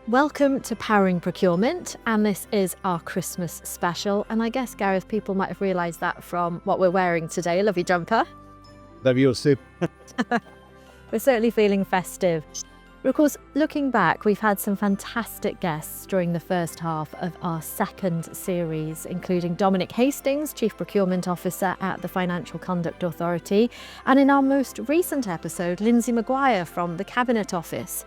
Welcome to Powering Procurement, and this is our Christmas special. And I guess, Gareth, people might have realised that from what we're wearing today. Love your jumper. Love your soup. We're certainly feeling festive. But of course, looking back, we've had some fantastic guests during the first half of our second series, including Dominic Hastings, Chief Procurement Officer at the Financial Conduct Authority, and in our most recent episode, Lindsay Maguire from the Cabinet Office.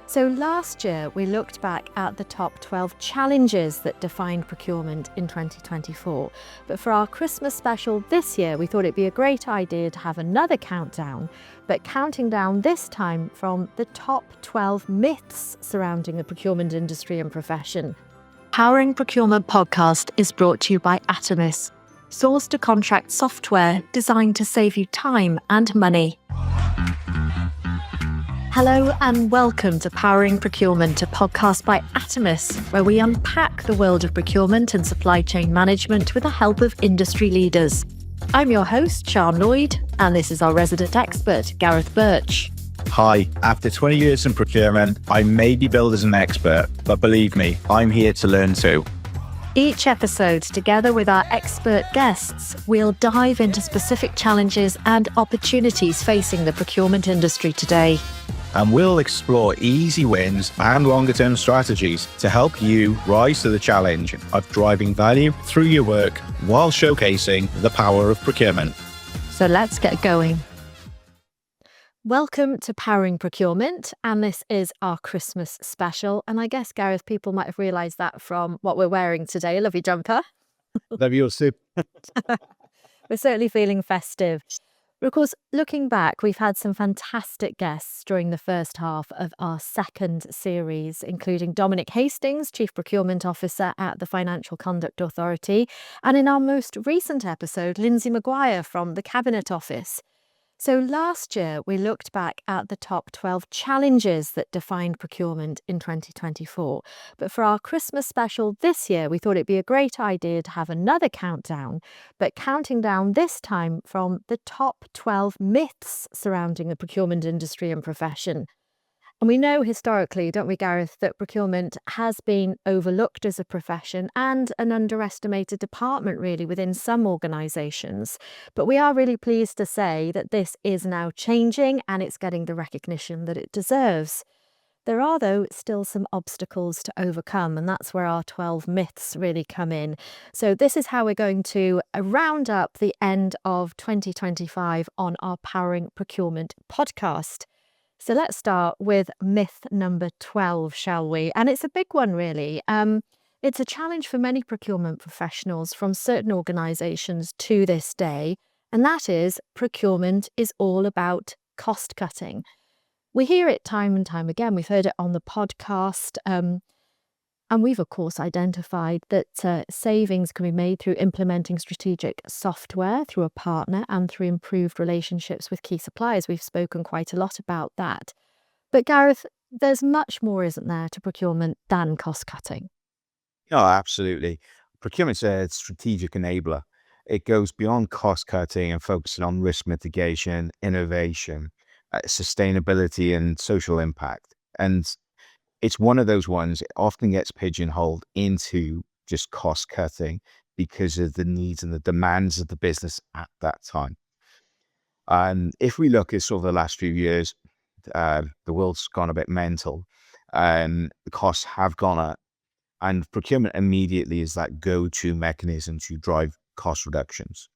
So last year, we looked back at the top 12 challenges that defined procurement in 2024. But for our Christmas special this year, we thought it'd be a great idea to have another countdown, but counting down this time from the top 12 myths surrounding the procurement industry and profession. Powering Procurement podcast is brought to you by Atomis, source to contract software designed to save you time and money. Hello and welcome to Powering Procurement, a podcast by Atomis, where we unpack the world of procurement and supply chain management with the help of industry leaders. I'm your host, Sian Lloyd, and this is our resident expert, Gareth Birch. Hi, after 20 years in procurement, I may be billed as an expert, but believe me, I'm here to learn too. Each episode, together with our expert guests, we'll dive into specific challenges and opportunities facing the procurement industry today. And we'll explore easy wins and longer-term strategies to help you rise to the challenge of driving value through your work while showcasing the power of procurement. So let's get going. Welcome to Powering Procurement, and this is our Christmas special. And I guess, Gareth, people might have realised that from what we're wearing today. Love your jumper. Love your soup. We're certainly feeling festive. But of course, looking back, we've had some fantastic guests during the first half of our second series, including Dominic Hastings, Chief Procurement Officer at the Financial Conduct Authority, and in our most recent episode, Lindsay Maguire from the Cabinet Office. So last year, we looked back at the top 12 challenges that defined procurement in 2024. But for our Christmas special this year, we thought it'd be a great idea to have another countdown, but counting down this time from the top 12 myths surrounding the procurement industry and profession. And we know historically, don't we, Gareth, that procurement has been overlooked as a profession and an underestimated department, really, within some organisations. But we are really pleased to say that this is now changing and it's getting the recognition that it deserves. There are, though, still some obstacles to overcome, and that's where our 12 myths really come in. So this is how we're going to round up the end of 2025 on our Powering Procurement podcast. So let's start with myth number 12, shall we? And it's a big one, really. It's a challenge for many procurement professionals from certain organisations to this day, and that is procurement is all about cost cutting. We hear it time and time again. We've heard it on the podcast, and we've, of course, identified that savings can be made through implementing strategic software through a partner and through improved relationships with key suppliers. We've spoken quite a lot about that. But Gareth, there's much more, isn't there, to procurement than cost cutting? Oh, absolutely. Procurement's a strategic enabler. It goes beyond cost cutting and focusing on risk mitigation, innovation, sustainability, and social impact. And it's one of those ones, it often gets pigeonholed into just cost cutting because of the needs and the demands of the business at that time. And if we look at sort of the last few years, the world's gone a bit mental and the costs have gone up, and procurement immediately is that go-to mechanism to drive cost reductions.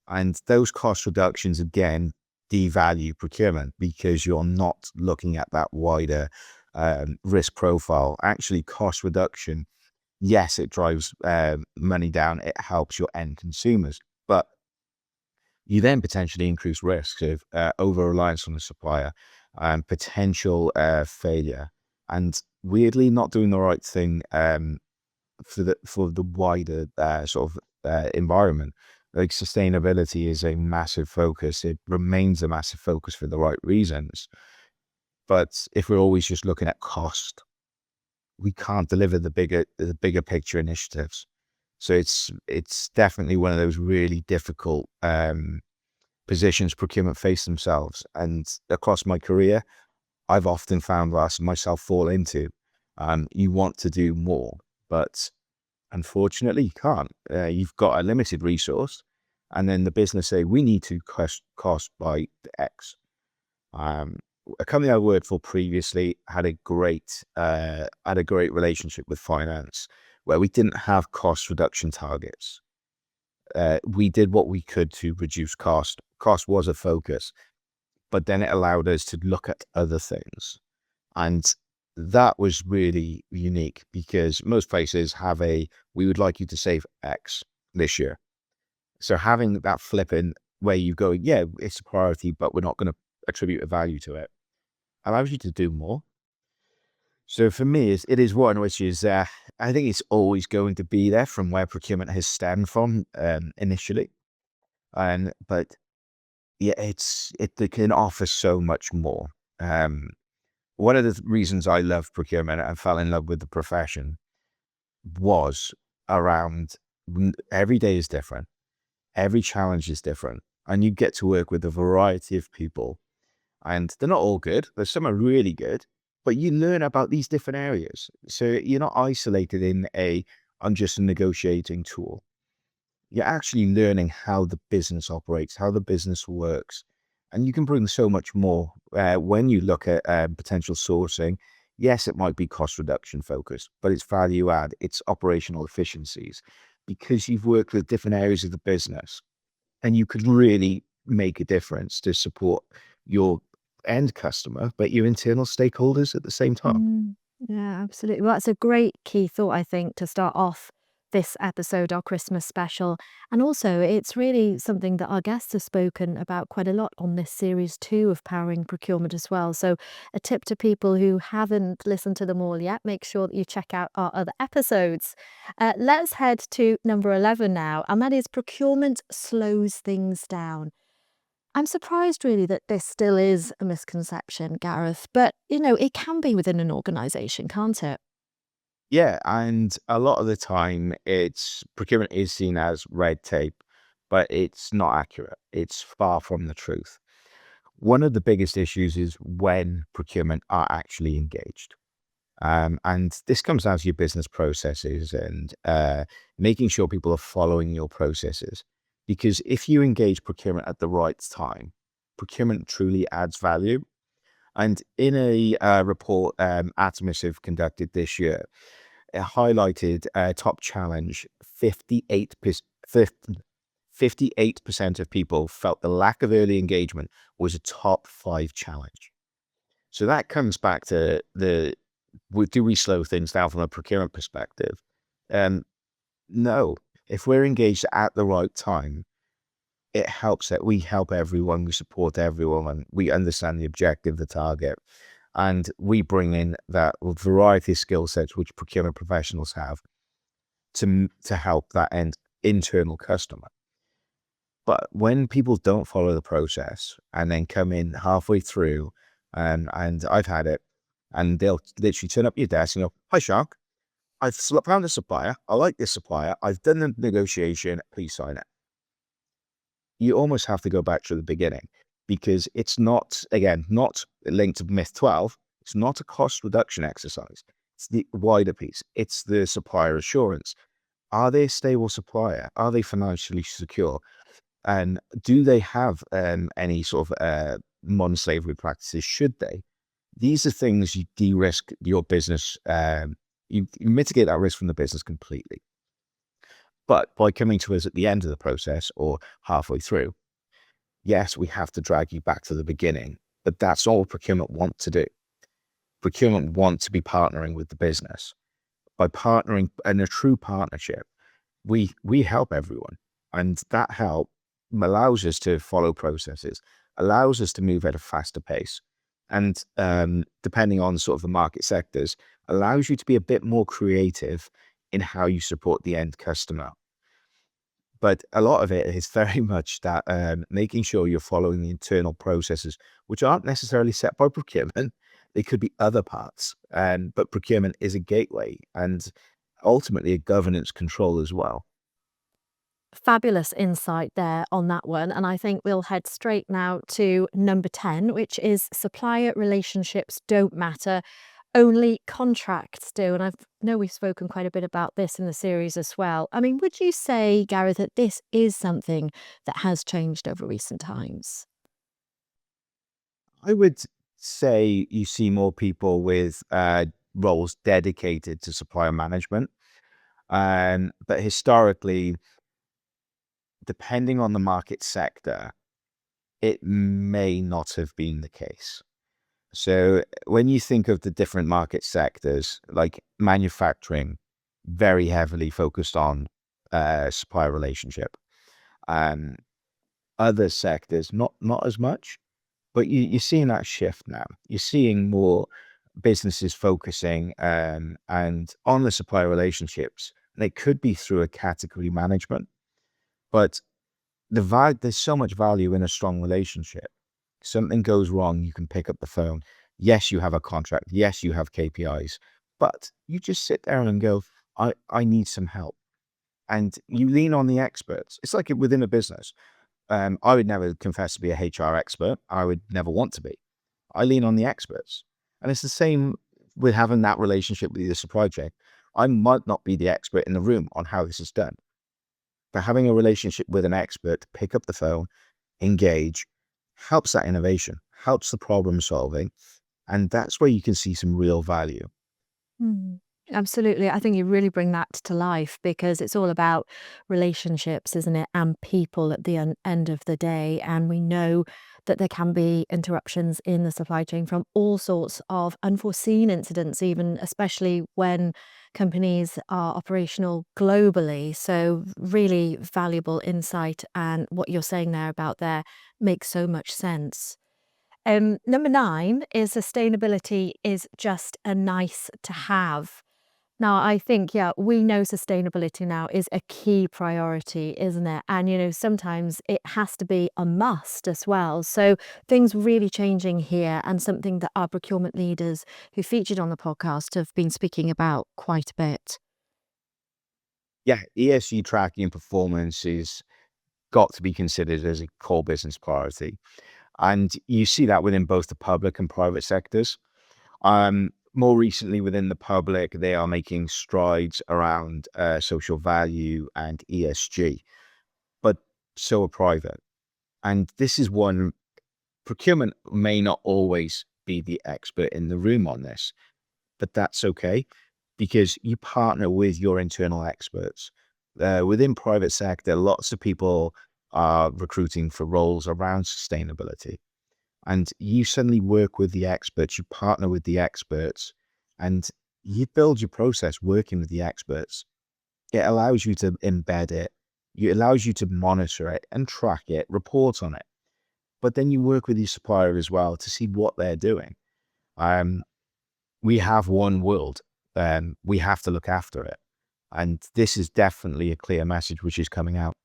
And those cost reductions, again, devalue procurement because you're not looking at that wider risk profile. Actually, cost reduction, yes, it drives money down, it helps your end consumers, but you then potentially increase risk of over-reliance on the supplier and potential failure, and weirdly not doing the right thing for the wider sort of environment. Like sustainability is a massive focus. It remains a massive focus for the right reasons. But if we're always just looking at cost, we can't deliver the bigger picture initiatives. So it's definitely one of those really difficult positions procurement face themselves. And across my career, I've often found myself fall into. You want to do more, but unfortunately, you can't. You've got a limited resource, and then the business say we need to cost by X. A company I worked for previously had a great relationship with finance, where we didn't have cost reduction targets. We did what we could to reduce cost. Cost was a focus, but then it allowed us to look at other things. And that was really unique because most places have we would like you to save X this year. So having that flipping where you go, yeah, it's a priority, but we're not going to attribute a value to it, allows you to do more. So for me, it is one which is, I think it's always going to be there from where procurement has stemmed from initially. But yeah, it can offer so much more. One of the reasons I love procurement and fell in love with the profession was around every day is different. Every challenge is different. And you get to work with a variety of people. And they're not all good. There's some are really good, but you learn about these different areas. So you're not isolated in I'm just a negotiating tool. You're actually learning how the business operates, how the business works. And you can bring so much more when you look at potential sourcing. Yes, it might be cost reduction focused, but it's value add, it's operational efficiencies because you've worked with different areas of the business and you could really make a difference to support your end customer, but your internal stakeholders at the same time. Yeah, absolutely. Well, that's a great key thought, I think, to start off this episode, our Christmas special. And also, it's really something that our guests have spoken about quite a lot on this series too of Powering Procurement as well. So, a tip to people who haven't listened to them all yet, make sure that you check out our other episodes. Let's head to number 11 now, and that is procurement slows things down. I'm surprised really that this still is a misconception, Gareth, but it can be within an organization, can't it? Yeah, and a lot of the time, it's procurement is seen as red tape, but it's not accurate. It's far from the truth. One of the biggest issues is when procurement are actually engaged. And this comes down to your business processes and making sure people are following your processes. Because if you engage procurement at the right time, procurement truly adds value. And in a report Atomissive conducted this year, it highlighted a top challenge 58% of people felt the lack of early engagement was a top 5 challenge. So that comes back to do we slow things down from a procurement perspective? No. If we're engaged at the right time, it helps that we help everyone, we support everyone, and we understand the objective, the target, and we bring in that variety of skill sets which procurement professionals have to help that internal customer. But when people don't follow the process and then come in halfway through, and I've had it, and they'll literally turn up your desk and go, "Hi, Shark, I've found a supplier. I like this supplier. I've done the negotiation. Please sign it." You almost have to go back to the beginning because it's not, again, not linked to myth 12. It's not a cost reduction exercise. It's the wider piece. It's the supplier assurance. Are they a stable supplier? Are they financially secure? And do they have any sort of modern slavery practices? Should they? These are things you de-risk your business. You mitigate that risk from the business completely. But by coming to us at the end of the process or halfway through, yes, we have to drag you back to the beginning, but that's all procurement want to do. Procurement want to be partnering with the business. By partnering in a true partnership, we help everyone. And that help allows us to follow processes, allows us to move at a faster pace. And depending on sort of the market sectors, allows you to be a bit more creative in how you support the end customer. But a lot of it is very much that making sure you're following the internal processes, which aren't necessarily set by procurement. They could be other parts, but procurement is a gateway and ultimately a governance control as well. Fabulous insight there on that one. And I think we'll head straight now to number 10, which is supplier relationships don't matter. only contracts do? And I know we've spoken quite a bit about this in the series as well. I mean, would you say, Gareth, that this is something that has changed over recent times? I would say you see more people with roles dedicated to supplier management. But historically, depending on the market sector, it may not have been the case. So when you think of the different market sectors, like manufacturing, very heavily focused on supplier relationship. Um, Other sectors, not as much, but you're seeing that shift now. You're seeing more businesses focusing and on the supplier relationships. And it could be through a category management, but there's so much value in a strong relationship. Something goes wrong, you can pick up the phone. Yes, you have a contract. Yes, you have KPIs, but you just sit there and go, I need some help. And you lean on the experts. It's like within a business. I would never confess to be a HR expert. I would never want to be. I lean on the experts. And it's the same with having that relationship with the supply chain. I might not be the expert in the room on how this is done, but having a relationship with an expert to pick up the phone, engage, helps that innovation, helps the problem solving. And that's where you can see some real value. Mm. Absolutely. I think you really bring that to life because it's all about relationships, isn't it? And people at the end of the day. And we know that there can be interruptions in the supply chain from all sorts of unforeseen incidents, even especially when companies are operational globally. So, really valuable insight. And what you're saying there about there makes so much sense. Number 9 is sustainability is just a nice to have. Now, I think, yeah, we know sustainability now is a key priority, isn't it? And, sometimes it has to be a must as well. So things really changing here and something that our procurement leaders who featured on the podcast have been speaking about quite a bit. Yeah, ESG tracking and performance is got to be considered as a core business priority. And you see that within both the public and private sectors. More recently, within the public, they are making strides around social value and ESG, but so are private. And this is one procurement may not always be the expert in the room on this, but that's okay because you partner with your internal experts. Within private sector, lots of people are recruiting for roles around sustainability. And you suddenly work with the experts, you partner with the experts, and you build your process working with the experts. It allows you to embed it, it allows you to monitor it and track it, report on it. But then you work with your supplier as well to see what they're doing. Um, we have one world, we have to look after it. And this is definitely a clear message which is coming out.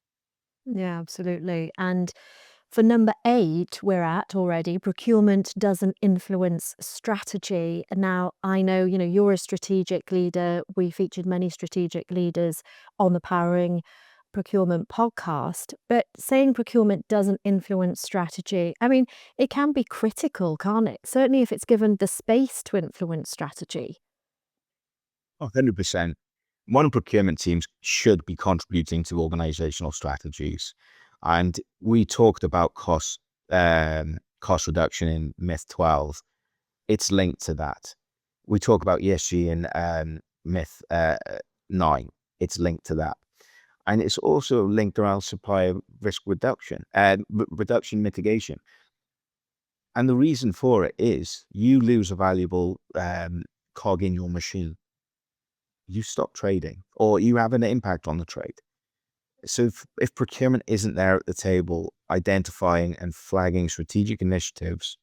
Yeah, absolutely. And for number 8, we're at already, procurement doesn't influence strategy. Now, I know, you're a strategic leader. We featured many strategic leaders on the Powering Procurement podcast, but saying procurement doesn't influence strategy, I mean, it can be critical, can't it? Certainly if it's given the space to influence strategy. 100%. Modern procurement teams should be contributing to organizational strategies. And we talked about cost reduction in Myth 12. It's linked to that. We talk about ESG in Myth 9. It's linked to that. And it's also linked around supplier risk reduction and reduction mitigation. And the reason for it is you lose a valuable cog in your machine, you stop trading or you have an impact on the trade. So if procurement isn't there at the table, identifying and flagging strategic initiatives,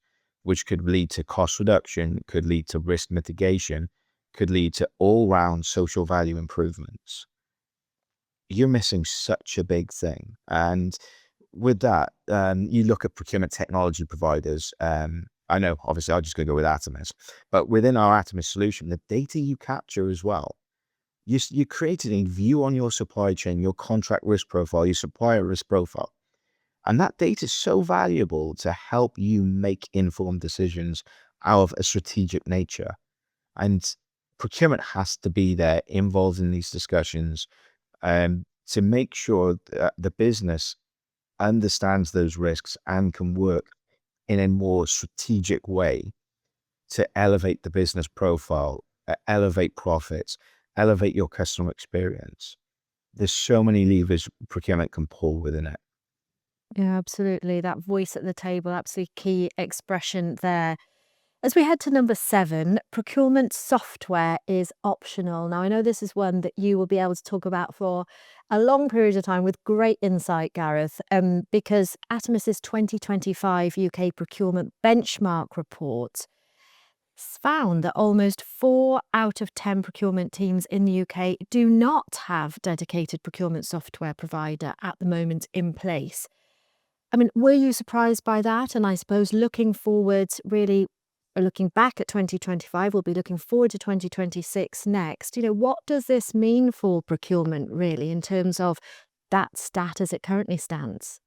which could lead to cost reduction, could lead to risk mitigation, could lead to all-round social value improvements, you're missing such a big thing. And with that, you look at procurement technology providers. I know, obviously, I'm just going to go with Atomis, but within our Atomis solution, the data you capture as well, you created a view on your supply chain, your contract risk profile, your supplier risk profile. And that data is so valuable to help you make informed decisions out of a strategic nature. And procurement has to be there involved in these discussions to make sure that the business understands those risks and can work in a more strategic way to elevate the business profile, elevate profits, elevate your customer experience. There's so many levers procurement can pull within it. Yeah, absolutely. That voice at the table, absolutely key expression there. As we head to number 7, procurement software is optional. Now, I know this is one that you will be able to talk about for a long period of time with great insight, Gareth, because Atomis's 2025 UK procurement benchmark report found that almost 4 out of 10 procurement teams in the UK do not have dedicated procurement software provider at the moment in place. I mean, were you surprised by that? And I suppose looking forward, really looking back at 2025, we'll be looking forward to 2026 next. What does this mean for procurement really in terms of that stat as it currently stands?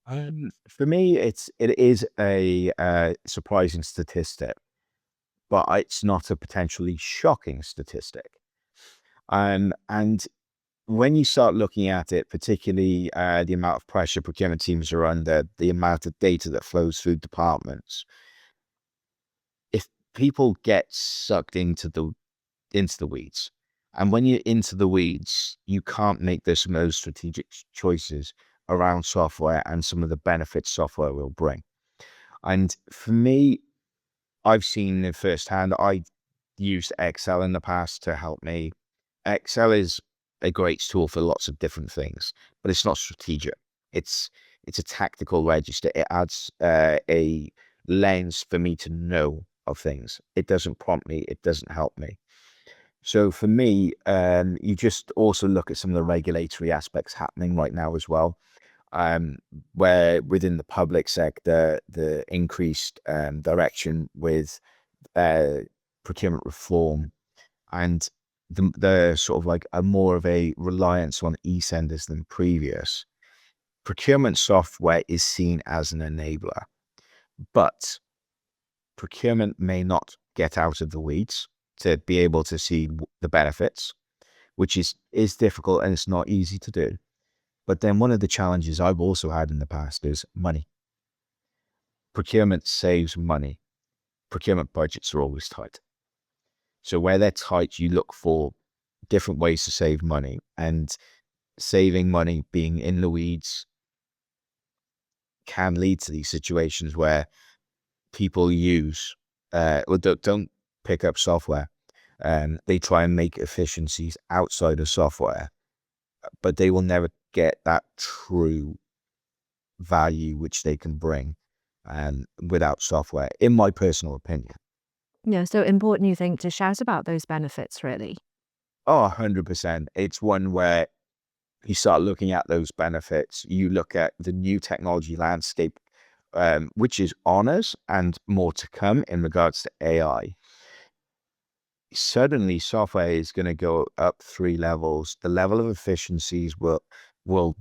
For me, it is a surprising statistic, but it's not a potentially shocking statistic. And when you start looking at it, particularly the amount of pressure procurement teams are under, the amount of data that flows through departments, if people get sucked into the weeds, and when you're into the weeds, you can't make those strategic choices around software and some of the benefits software will bring. And for me, I've seen it firsthand. I used Excel in the past to help me. Excel is a great tool for lots of different things, but it's not strategic. It's a tactical register. It adds a lens for me to know of things. It doesn't prompt me. It doesn't help me. So for me, you just also look at some of the regulatory aspects happening right now as well, um, where within the public sector, the increased direction with uh, procurement reform and the sort of like a more of a reliance on e-senders than previous. Procurement software is seen as an enabler, but procurement may not get out of the weeds to be able to see the benefits, which is difficult and it's not easy to do. But then one of the challenges I've also had in the past is money. Procurement saves money. Procurement budgets are always tight. So where they're tight, you look for different ways to save money, and saving money being in the weeds can lead to these situations where people use or don't pick up software and they try and make efficiencies outside of software, but they will never get that true value which they can bring without software, in my personal opinion. So important, you think, to shout about those benefits, really. Oh, 100%. It's one where you start looking at those benefits, you look at the new technology landscape, which is on us and more to come in regards to AI. Suddenly, software is going to go up 3 levels. The level of efficiencies will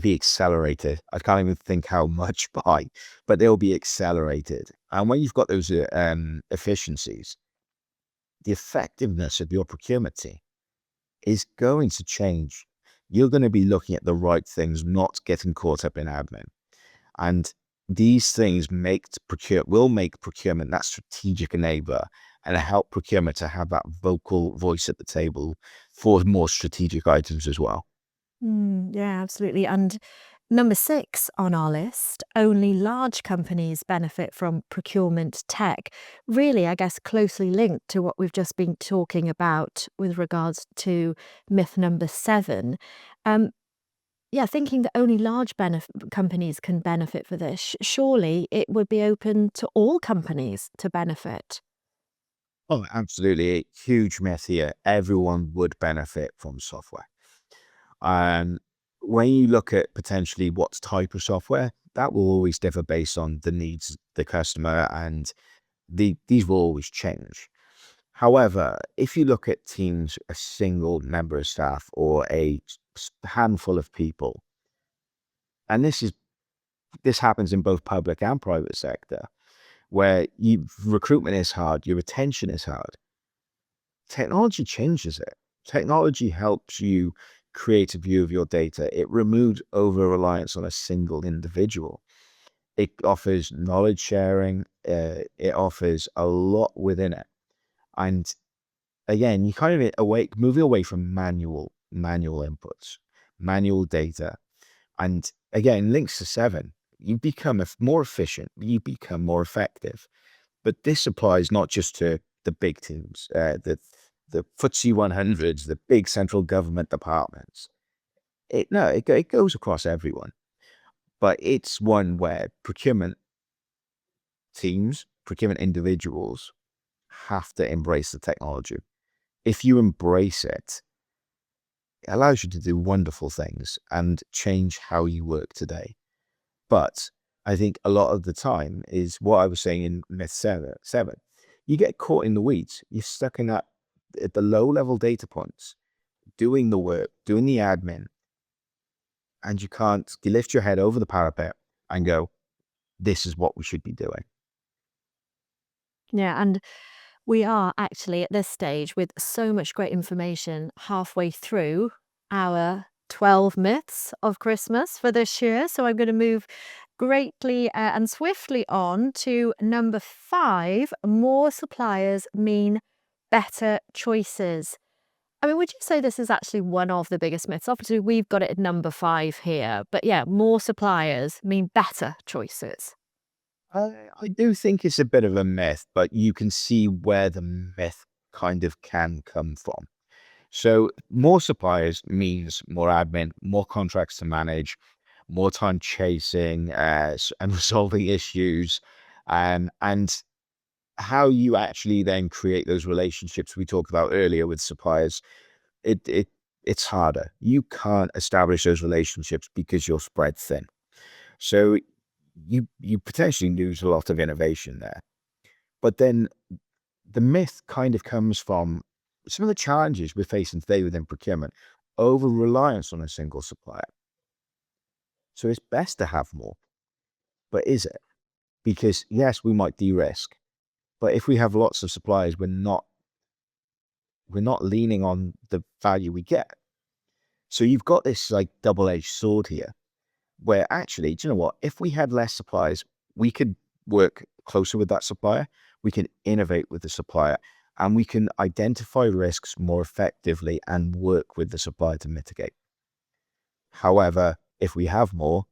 be accelerated. I can't even think how much by, but they'll be accelerated. And when you've got those efficiencies, the effectiveness of your procurement team is going to change. You're going to be looking at the right things, not getting caught up in admin. And these things will make procurement that strategic enabler and help procurement to have that vocal voice at the table for more strategic items as well. Yeah, absolutely. And number 6 on our list, only large companies benefit from procurement tech. Really, I guess, closely linked to what we've just been talking about with regards to myth number 7. Um, yeah, thinking that only large companies can benefit for this, surely it would be open to all companies to benefit. Oh, absolutely. A huge myth here. Everyone would benefit from software. And when you look at potentially what type of software, that will always differ based on the needs of the customer, and these will always change. However, if you look at teams, a single member of staff or a handful of people, and this happens in both public and private sector, where recruitment is hard, your retention is hard. Technology changes it. Technology helps you create a view of your data. It removes over reliance on a single individual. It offers knowledge sharing. It offers a lot within it. And again, you kind of moving away from manual inputs, manual data. And again, links to 7, you become more efficient, you become more effective. But this applies not just to the big teams, the FTSE 100s, the big central government departments. It goes across everyone. But it's one where procurement teams, procurement individuals have to embrace the technology. If you embrace it, it allows you to do wonderful things and change how you work today. But I think a lot of the time is what I was saying in myth 7. You get caught in the weeds. You're stuck in that at the low level data points, doing the work, doing the admin, and you lift your head over the parapet and go, this is what we should be doing. Yeah, and we are actually at this stage with so much great information halfway through our 12 myths of Christmas for this year. So I'm going to move greatly and swiftly on to number 5. More suppliers mean better choices. I mean, would you say this is actually one of the biggest myths? Obviously, we've got it at number 5 here, but yeah, more suppliers mean better choices. I do think it's a bit of a myth, but you can see where the myth kind of can come from. So more suppliers means more admin, more contracts to manage, more time chasing and resolving issues, and how you actually then create those relationships we talked about earlier with suppliers. It's harder. You can't establish those relationships because you're spread thin. So you potentially lose a lot of innovation there. But then the myth kind of comes from some of the challenges we're facing today within procurement, over reliance on a single supplier. So it's best to have more, but is it? Because yes, we might de-risk, but if we have lots of suppliers, we're not leaning on the value we get. So you've got this like double-edged sword here, where actually, do you know what? If we had less suppliers, we could work closer with that supplier, we can innovate with the supplier, and we can identify risks more effectively and work with the supplier to mitigate. However, if we have more,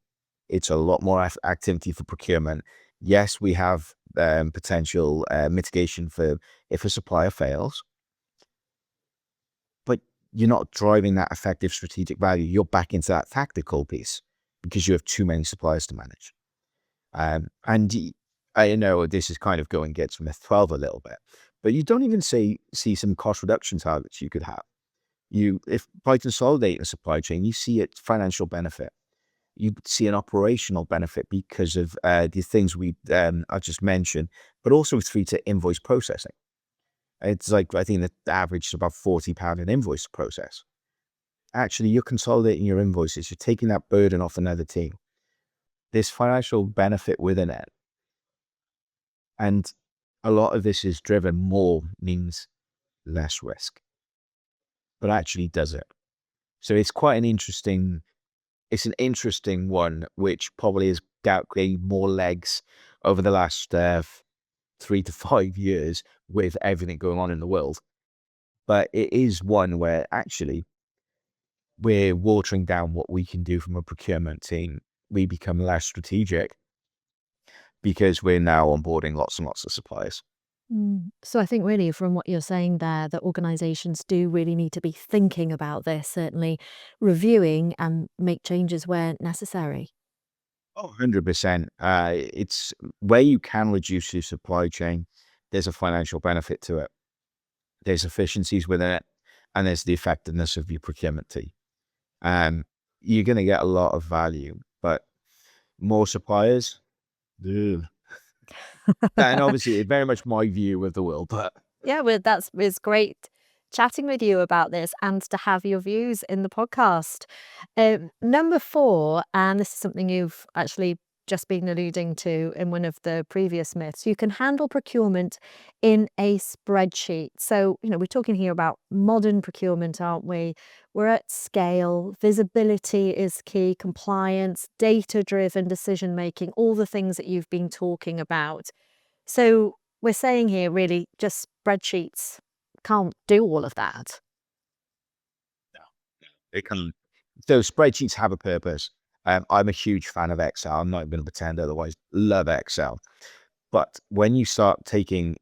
it's a lot more activity for procurement. Yes, we have potential mitigation for if a supplier fails, but you're not driving that effective strategic value. You're back into that tactical piece because you have too many suppliers to manage. I know this is kind of going against myth 12 a little bit, but you don't even see some cost reduction targets you could have. If by consolidating a supply chain, you see a financial benefit. You see an operational benefit because of the things I just mentioned, but also through to invoice processing. It's like, I think the average is about £40 an invoice to process. Actually, you're consolidating your invoices. You're taking that burden off another team. There's financial benefit within it. And a lot of this is driven more means less risk, but actually does it. So it's quite an interesting one, which probably has gained more legs over the last 3 to 5 years with everything going on in the world. But it is one where actually we're watering down what we can do from a procurement team. We become less strategic because we're now onboarding lots and lots of suppliers. So I think really from what you're saying there, that organizations do really need to be thinking about this, certainly reviewing and make changes where necessary. Oh, 100%. It's where you can reduce your supply chain, there's a financial benefit to it. There's efficiencies within it, and there's the effectiveness of your procurement team. You're going to get a lot of value, but more suppliers, ugh. And obviously, it's very much my view of the world, but Yeah, well, it's great chatting with you about this and to have your views in the podcast. Number 4, and this is something you've actually just been alluding to in one of the previous myths, you can handle procurement in a spreadsheet. So, we're talking here about modern procurement, aren't we? We're at scale, visibility is key, compliance, data-driven decision making, all the things that you've been talking about. So we're saying here really just spreadsheets can't do all of that. It can. So spreadsheets have a purpose. I'm a huge fan of Excel. I'm not going to pretend otherwise. Love Excel. But when you start taking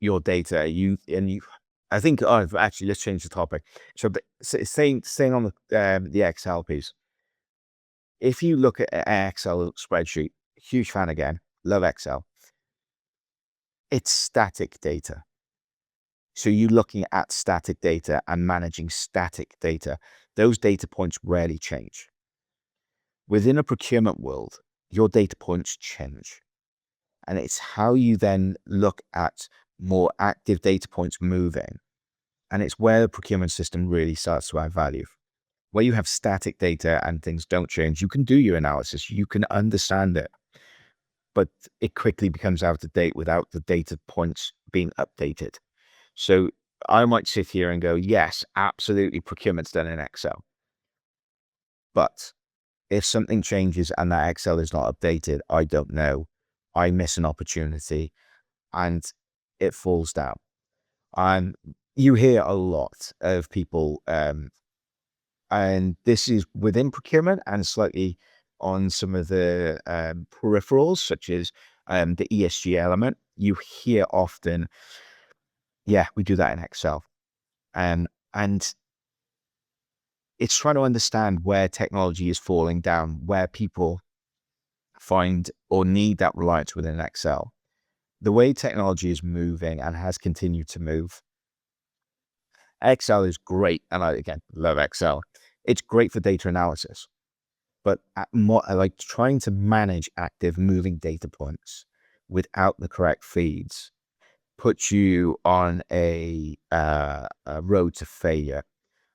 your data, I think, actually, let's change the topic. So, staying on the Excel piece. If you look at an Excel spreadsheet, huge fan again, love Excel. It's static data. So you're looking at static data and managing static data. Those data points rarely change. Within a procurement world, your data points change. And it's how you then look at more active data points moving. And it's where the procurement system really starts to add value. Where you have static data and things don't change, you can do your analysis, you can understand it, but it quickly becomes out of date without the data points being updated. So I might sit here and go, yes, absolutely, procurement's done in Excel. But if something changes and that Excel is not updated, I don't know. I miss an opportunity and it falls down. And you hear a lot of people, and this is within procurement and slightly on some of the peripherals, such as the ESG element. You hear often, yeah, we do that in Excel. And it's trying to understand where technology is falling down, where people find or need that reliance within Excel. The way technology is moving and has continued to move, Excel is great. And I, again, love Excel. It's great for data analysis, but more like trying to manage active moving data points without the correct feeds puts you on a road to failure.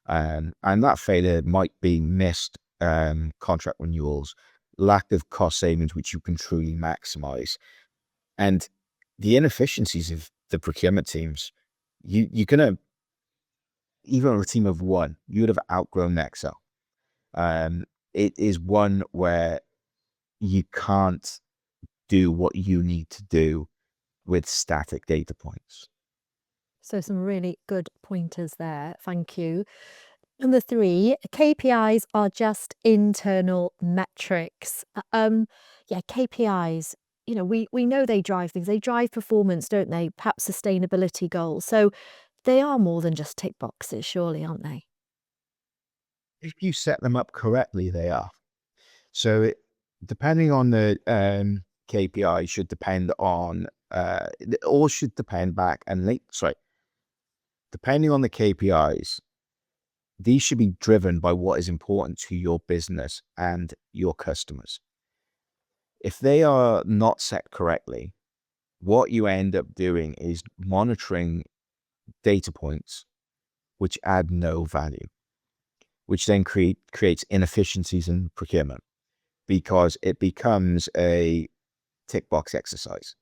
And that failure might be missed contract renewals, lack of cost savings, which you can truly maximize, and the inefficiencies of the procurement teams. You're gonna, even a team of one, you would have outgrown Excel. It is one where you can't do what you need to do with static data points. So some really good pointers there. Thank you. Number 3, KPIs are just internal metrics. Yeah, KPIs, we know they drive things. They drive performance, don't they? Perhaps sustainability goals. So they are more than just tick boxes, surely, aren't they? If you set them up correctly, they are. So depending on the KPI should depend on, it all should depend back and depending on the KPIs, these should be driven by what is important to your business and your customers. If they are not set correctly, what you end up doing is monitoring data points which add no value, which then creates inefficiencies in procurement because it becomes a tick box exercise.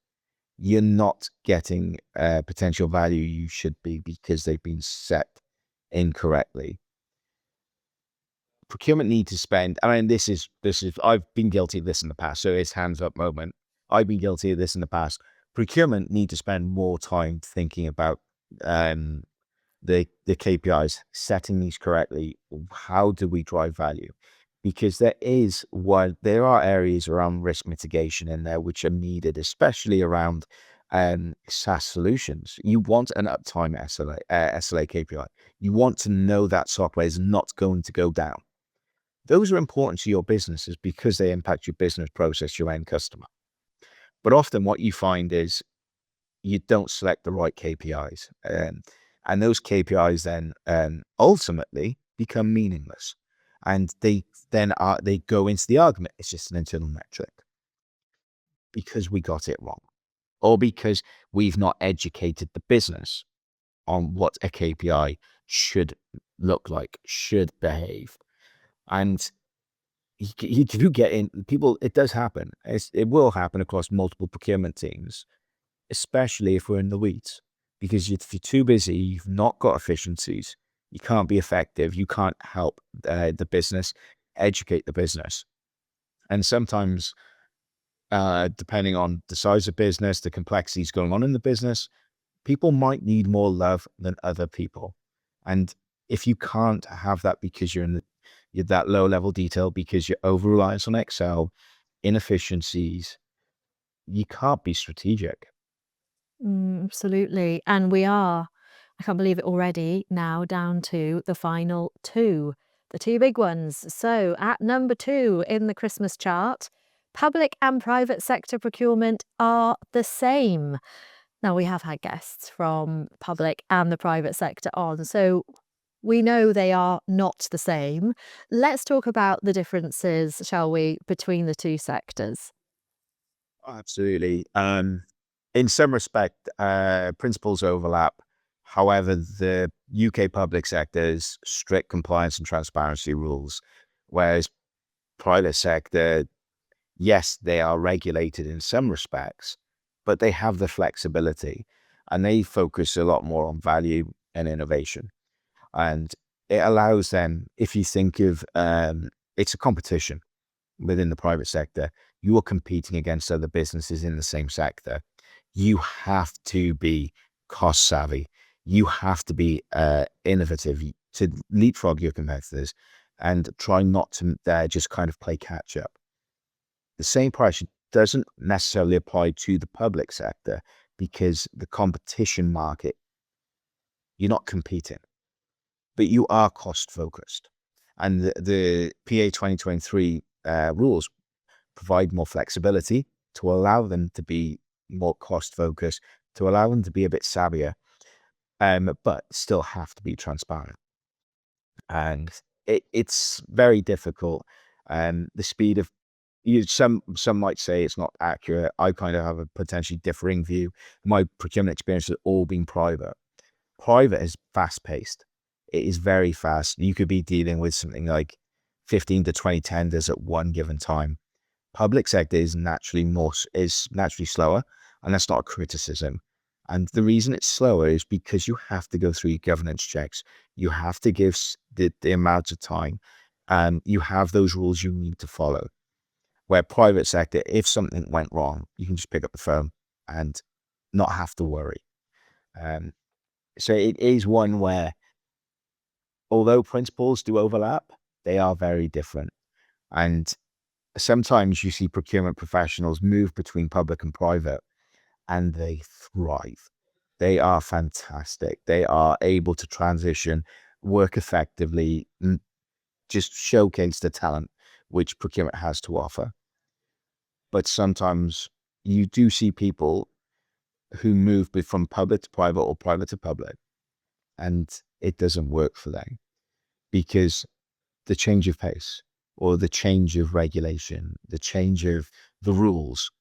You're not getting potential value you should be because they've been set incorrectly. Procurement need to spend, I mean, this is, I've been guilty of this in the past. So it's hands up moment. I've been guilty of this in the past. Procurement need to spend more time thinking about the KPIs, setting these correctly. How do we drive value? Because there are areas around risk mitigation in there which are needed, especially around SaaS solutions. You want an uptime SLA KPI. You want to know that software is not going to go down. Those are important to your businesses because they impact your business process, your end customer. But often what you find is you don't select the right KPIs. And those KPIs then ultimately become meaningless. And they go into the argument, it's just an internal metric because we got it wrong, or because we've not educated the business on what a KPI should look like, should behave. And you do get in people. It does happen. It will happen across multiple procurement teams, especially if we're in the weeds. Because if you're too busy, you've not got efficiencies, you can't be effective, you can't help the business, educate the business. And sometimes, depending on the size of business, the complexities going on in the business, people might need more love than other people. And if you can't have that because you're that low level detail, because you're over reliance on Excel, inefficiencies, you can't be strategic. Absolutely. And we are, I can't believe it already, now down to the final two, the two big ones. So at number 2 in the Christmas chart, public and private sector procurement are the same. Now, we have had guests from public and the private sector on, so we know they are not the same. Let's talk about the differences, shall we, between the two sectors. Absolutely. In some respect, principles overlap. However, the UK public sector's strict compliance and transparency rules, whereas private sector, yes, they are regulated in some respects, but they have the flexibility and they focus a lot more on value and innovation. And it allows them, if you think of, it's a competition within the private sector. You are competing against other businesses in the same sector. You have to be cost savvy. You have to be innovative to leapfrog your competitors and try not to just kind of play catch up. The same pressure doesn't necessarily apply to the public sector because the competition market, you're not competing, but you are cost focused. And the PA 2023 rules provide more flexibility to allow them to be more cost focused, to allow them to be a bit savvier, but still have to be transparent. And it's very difficult. The speed of some might say it's not accurate. I kind of have a potentially differing view. My procurement experience has all been private. Private is fast paced. It is very fast. You could be dealing with something like 15 to 20 tenders at one given time. Public sector is naturally slower, and that's not a criticism. And the reason it's slower is because you have to go through your governance checks. You have to give the amount of time, and you have those rules you need to follow. Where private sector, if something went wrong, you can just pick up the phone and not have to worry. Um, so it is one where, although principles do overlap, they are very different. And sometimes you see procurement professionals move between public and private and they thrive. They are fantastic. They are able to transition, work effectively, and just showcase the talent which procurement has to offer. But sometimes you do see people who move from public to private or private to public, and it doesn't work for them because the change of pace or the change of regulation, the change of the rules,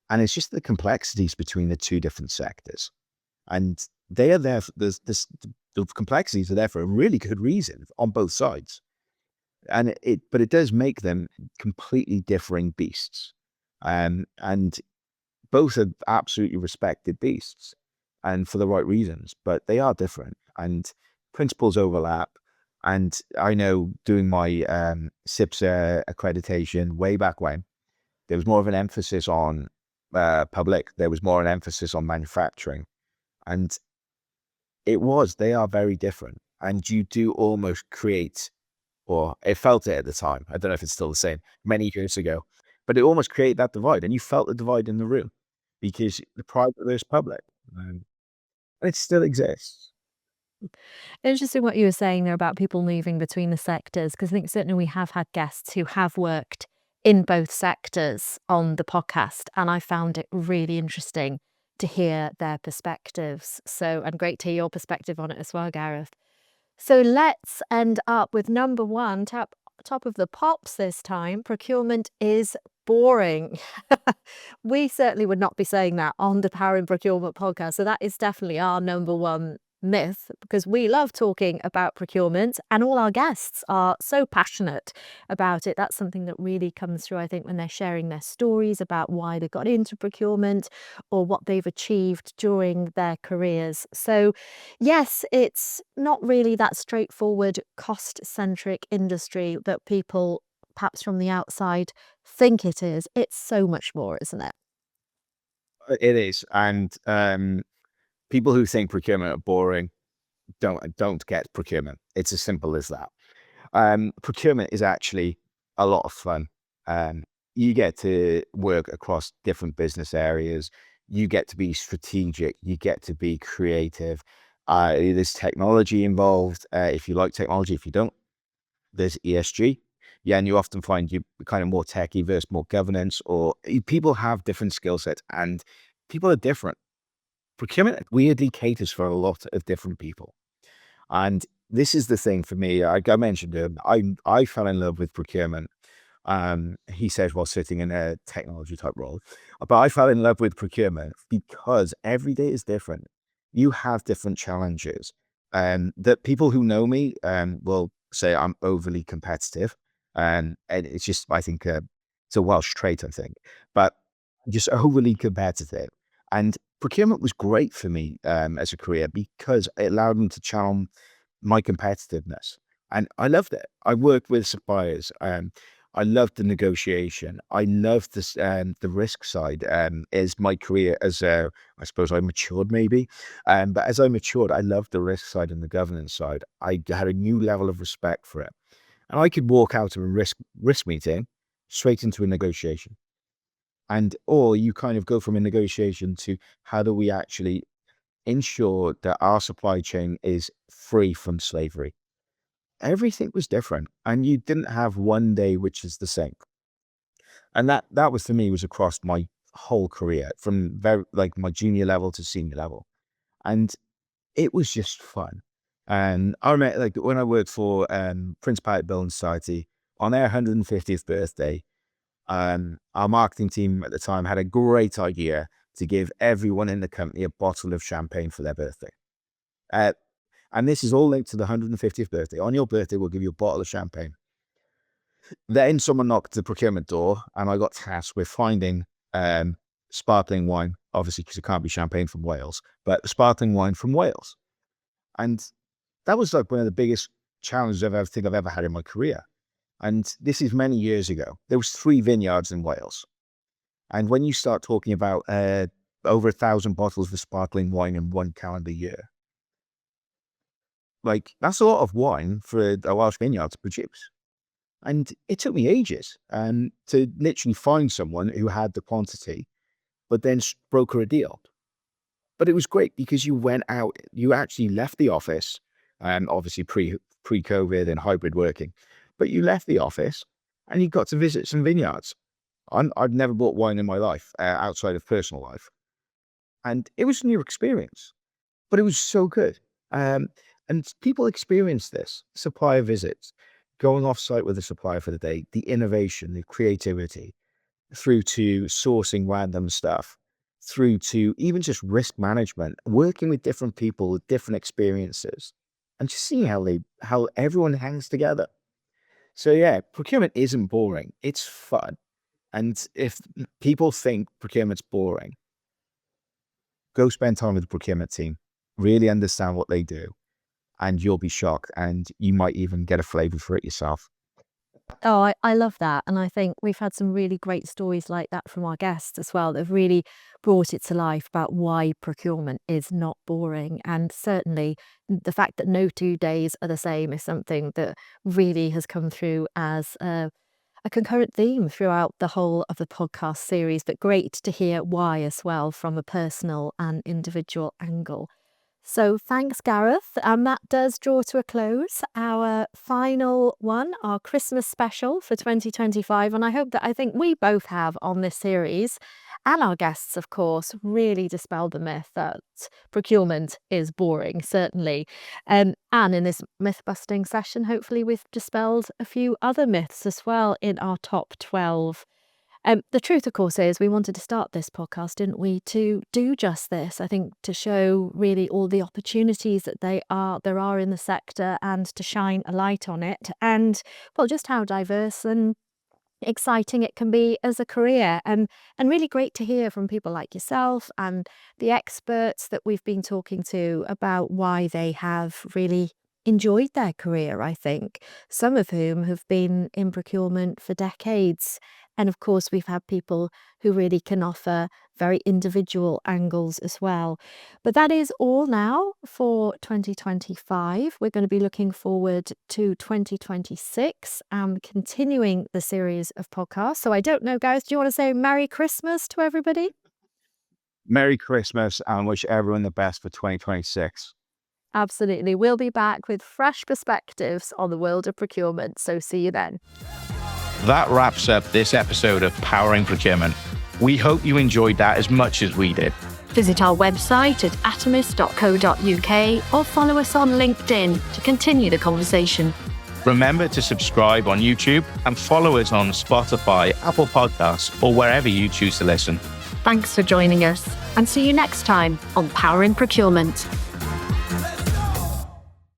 and it's just the complexities between the two different sectors. And they are there, the complexities are there for a really good reason on both sides. And but it does make them completely differing beasts. And both are absolutely respected beasts and for the right reasons, but they are different and principles overlap. And I know doing my SIPS accreditation way back when, there was more of an emphasis on public, there was more an emphasis on manufacturing. And they are very different. And you do almost create, or it felt it at the time, I don't know if it's still the same, many years ago, but it almost created that divide. And you felt the divide in the room because the private versus public. And it still exists. Interesting what you were saying there about people moving between the sectors, because I think certainly we have had guests who have worked in both sectors on the podcast, and I found it really interesting to hear their perspectives. So, and great to hear your perspective on it as well, Gareth. So let's end up with number 1, top of the pops this time. Procurement is boring. We certainly would not be saying that on the Powering Procurement podcast. So that is definitely our number 1 myth, because we love talking about procurement and all our guests are so passionate about it. That's something that really comes through, I think, when they're sharing their stories about why they got into procurement or what they've achieved during their careers. So, yes, it's not really that straightforward, cost-centric industry that people, perhaps from the outside, think it is. It's so much more, isn't it? It is. And people who think procurement are boring don't get procurement. It's as simple as that. Procurement is actually a lot of fun. Um, you get to work across different business areas. You get to be strategic. You get to be creative. There's technology involved. If you like technology, if you don't, there's ESG. Yeah, and you often find you kind of more techie versus more governance, or people have different skill sets and people are different. Procurement weirdly caters for a lot of different people. And this is the thing for me. I mentioned I fell in love with procurement. He says while sitting in a technology type role, but I fell in love with procurement because every day is different. You have different challenges, that people who know me will say I'm overly competitive, and it's just I think it's a Welsh trait I think, but just overly competitive. And procurement was great for me as a career because it allowed me to challenge my competitiveness. And I loved it. I worked with suppliers. I loved the negotiation. I loved this, the risk side. As my career, I suppose I matured maybe. But as I matured, I loved the risk side and the governance side. I had a new level of respect for it. And I could walk out of a risk meeting straight into a negotiation. Or you kind of go from a negotiation to how do we actually ensure that our supply chain is free from slavery. Everything was different, and you didn't have one day which is the same. And that was for me was across my whole career from very like my junior level to senior level, and it was just fun. And I remember like when I worked for Prince Pilot Building Society on their 150th birthday, our marketing team at the time had a great idea to give everyone in the company a bottle of champagne for their birthday. Uh, and this is all linked to the 150th birthday. On your birthday, we'll give you a bottle of champagne. Then someone knocked the procurement door, and I got tasked with finding sparkling wine, obviously because it can't be champagne from Wales, but sparkling wine from Wales. And that was like one of the biggest challenges I've ever had in my career. And this is many years ago. There was 3 vineyards in Wales. And when you start talking about over 1,000 bottles of sparkling wine in one calendar year, like that's a lot of wine for a Welsh vineyard to produce. And it took me ages to literally find someone who had the quantity, but then broker a deal. But it was great because you went out, you actually left the office, obviously pre-COVID and hybrid working, but you left the office and you got to visit some vineyards. I'd never bought wine in my life outside of personal life. And it was a new experience, but it was so good. And people experience this supplier visits, going off site with the supplier for the day, the innovation, the creativity, through to sourcing random stuff, through to even just risk management, working with different people with different experiences, and just seeing how everyone hangs together. So yeah, procurement isn't boring. It's fun. And if people think procurement's boring, go spend time with the procurement team, really understand what they do, and you'll be shocked. And you might even get a flavor for it yourself. Oh, I love that. And I think we've had some really great stories like that from our guests as well that have really brought it to life about why procurement is not boring. And certainly the fact that no 2 days are the same is something that really has come through as a concurrent theme throughout the whole of the podcast series, but great to hear why as well from a personal and individual angle. So thanks, Gareth. And that does draw to a close our final one, our Christmas special for 2025. And I think we both have on this series, and our guests, of course, really dispelled the myth that procurement is boring, certainly. And in this myth busting session, hopefully we've dispelled a few other myths as well in our top 12 The truth, of course, is we wanted to start this podcast, didn't we, to do just this. I think to show really all the opportunities that there are in the sector and to shine a light on it and, well, just how diverse and exciting it can be as a career, and really great to hear from people like yourself and the experts that we've been talking to about why they have really enjoyed their career, I think, some of whom have been in procurement for decades. And of course, we've had people who really can offer very individual angles as well. But that is all now for 2025. We're going to be looking forward to 2026 and continuing the series of podcasts. So I don't know, guys, do you want to say Merry Christmas to everybody? Merry Christmas and wish everyone the best for 2026. Absolutely. We'll be back with fresh perspectives on the world of procurement. So see you then. That wraps up this episode of Powering Procurement. We hope you enjoyed that as much as we did. Visit our website at atomis.co.uk or follow us on LinkedIn to continue the conversation. Remember to subscribe on YouTube and follow us on Spotify, Apple Podcasts, or wherever you choose to listen. Thanks for joining us and see you next time on Powering Procurement.